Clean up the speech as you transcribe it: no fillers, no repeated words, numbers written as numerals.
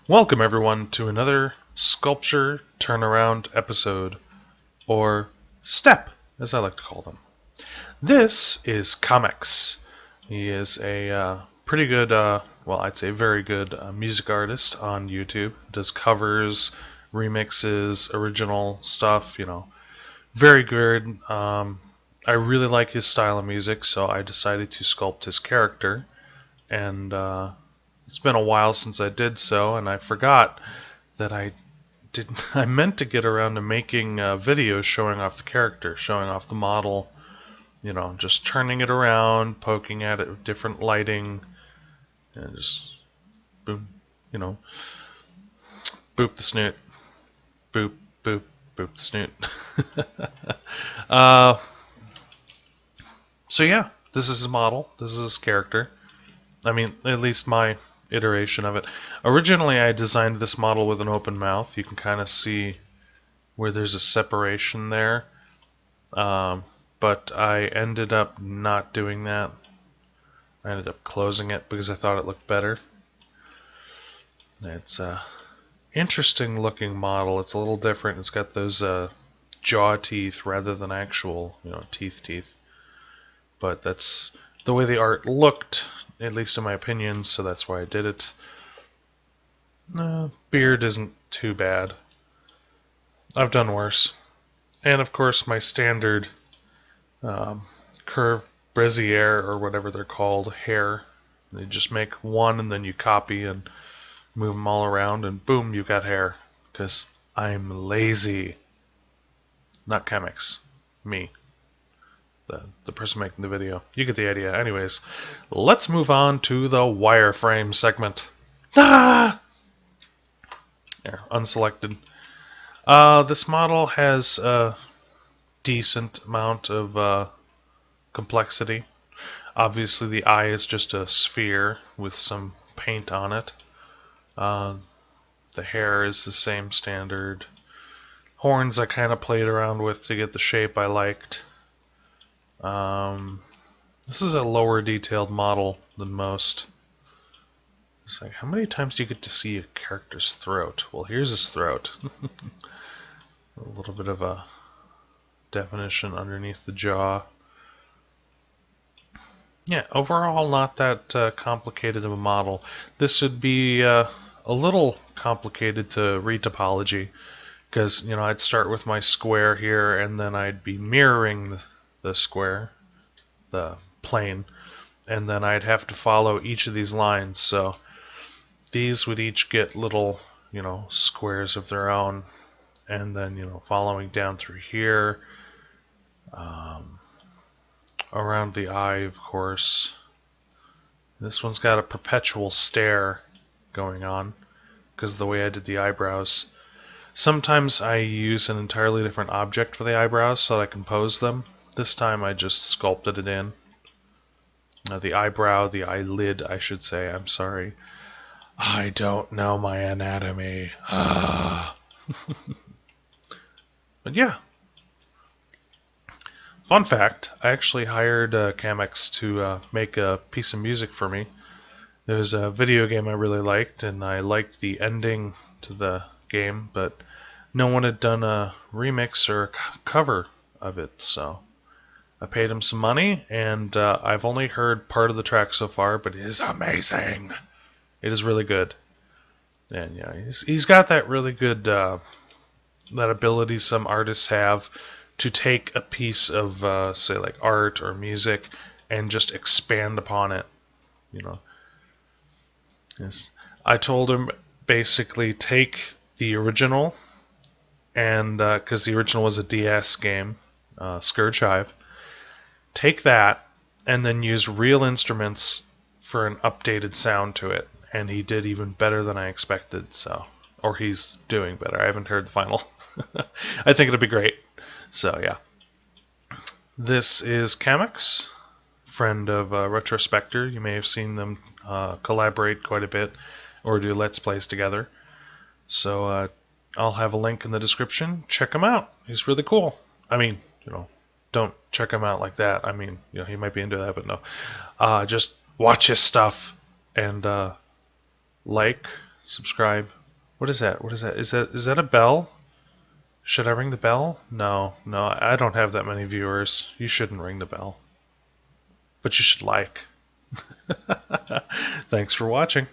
Welcome everyone to another sculpture turnaround episode, or step, as I like to call them. This is Kamex. He is a pretty good, I'd say very good music artist on YouTube. Does covers, remixes, original stuff, very good. I really like his style of music, so I decided to sculpt his character, and it's been a while since I did so, and I forgot that I meant to get around to making videos showing off the character, showing off the model, just turning it around, poking at it with different lighting, and just boom, boop the snoot, boop, boop, boop the snoot. So yeah, this is his model, this is his character. I mean, at least my iteration of it. Originally, I designed this model with an open mouth. You can kind of see where there's a separation there. But I ended up not doing that. I ended up closing it because I thought it looked better. It's a interesting looking model. It's a little different. It's got those jaw teeth rather than actual, teeth. But that's the way the art looked, at least in my opinion, so that's why I did it. Beard isn't too bad. I've done worse. And of course my standard curved brassiere, or whatever they're called, hair. You just make one and then you copy and move them all around and boom, you've got hair. Because I'm lazy. Not Kamex. Me. The person making the video. You get the idea. Anyways, let's move on to the wireframe segment. Ah! There, unselected. This model has a decent amount of complexity. Obviously, the eye is just a sphere with some paint on it. The hair is the same standard. Horns I kind of played around with to get the shape I liked. This is a lower detailed model than most. It's like, how many times do you get to see a character's throat? Well, here's his throat. A little bit of a definition underneath the jaw. Yeah, overall not that complicated of a model. This would be a little complicated to read topology, because I'd start with my square here and then I'd be mirroring the square, the plane, and then I'd have to follow each of these lines. So these would each get little, squares of their own, and then, following down through here, around the eye, of course. This one's got a perpetual stare going on because of the way I did the eyebrows. Sometimes I use an entirely different object for the eyebrows so that I can pose them. This time I just sculpted it in. The eyebrow, the eyelid, I should say. I'm sorry. I don't know my anatomy. But yeah. Fun fact, I actually hired Kamex to make a piece of music for me. There's a video game I really liked, and I liked the ending to the game, but no one had done a remix or a cover of it, so I paid him some money, and I've only heard part of the track so far, but it is amazing. It is really good. And yeah, he's got that really good, that ability some artists have to take a piece of, say, like art or music and just expand upon it. Yes. I told him basically take the original, and because the original was a DS game, Scourge Hive, take that and then use real instruments for an updated sound to it, and he did even better than I expected. So, or he's doing better. I haven't heard the final. I think it'll be great. So yeah, this is Kamex, friend of Retrospector. You may have seen them collaborate quite a bit or do Let's Plays together. So I'll have a link in the description. Check him out. He's really cool. I mean, don't check him out like that. I mean, he might be into that, but no. Just watch his stuff and like, subscribe, What is that? What is that? Is that a bell? Should I ring the bell? No, I don't have that many viewers. You shouldn't ring the bell. But you should like. Thanks for watching.